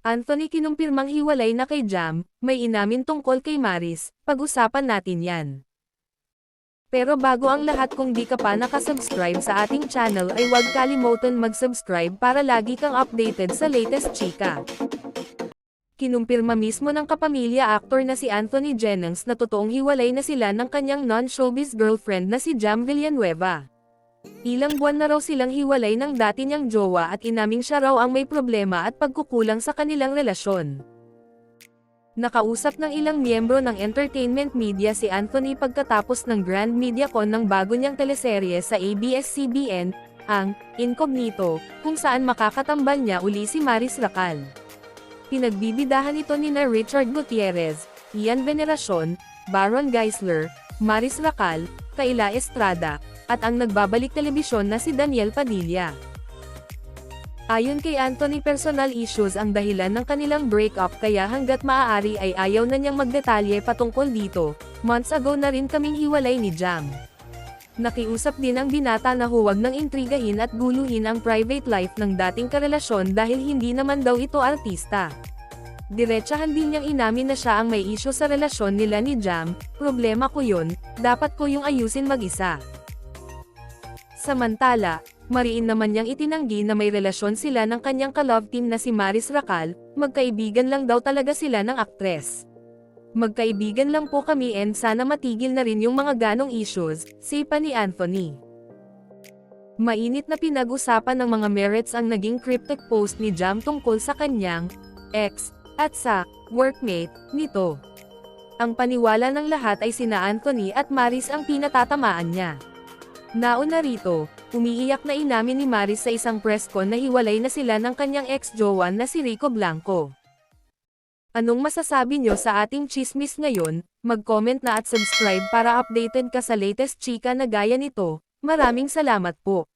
Anthony kinumpirmang hiwalay na kay Jam, may inamin tungkol kay Maris, pag-usapan natin yan. Pero bago ang lahat, kung di ka pa nakasubscribe sa ating channel ay huwag kalimutan mag-subscribe para lagi kang updated sa latest chika. Kinumpirma mismo ng kapamilya actor na si Anthony Jennings na totoong hiwalay na sila ng kanyang non-showbiz girlfriend na si Jam Villanueva. Ilang buwan na raw silang hiwalay ng dati niyang jowa at inaming siya raw ang may problema at pagkukulang sa kanilang relasyon. Nakausap ng ilang miyembro ng entertainment media si Anthony pagkatapos ng Grand MediaCon ng bago niyang teleserye sa ABS-CBN, ang Incognito, kung saan makakatambal niya uli si Maris Racal. Pinagbibidahan ito nina Richard Gutierrez, Ian Veneracion, Baron Geisler, Maris Racal, Kayla Estrada, at ang nagbabalik telebisyon na si Daniel Padilla. Ayon kay Anthony, personal issues ang dahilan ng kanilang breakup kaya hanggat maaari ay ayaw na niyang magdetalye patungkol dito. Months ago na rin kaming hiwalay ni Jam. Nakiusap din ang binata na huwag nang intrigahin at guluhin ang private life ng dating karelasyon dahil hindi naman daw ito artista. Diretsahan din niyang inamin na siya ang may issue sa relasyon nila ni Jam. Problema ko yun, dapat ko yung ayusin mag-isa. Samantala, mariin naman niyang itinanggi na may relasyon sila ng kanyang ka-love team na si Maris Racal, magkaibigan lang daw talaga sila ng aktres. Magkaibigan lang po kami and sana matigil na rin yung mga ganong issues, say pa ni Anthony. Mainit na pinag-usapan ng mga merits ang naging cryptic post ni Jam tungkol sa kanyang ex at sa workmate nito. Ang paniwala ng lahat ay sina Anthony at Maris ang pinatatamaan niya. Nauna rito, umiiyak na inamin ni Maris sa isang press con na hiwalay na sila ng kanyang ex-jowa na si Rico Blanco. Anong masasabi nyo sa ating chismis ngayon? Mag-comment na at subscribe para updated ka sa latest chika na gaya nito. Maraming salamat po.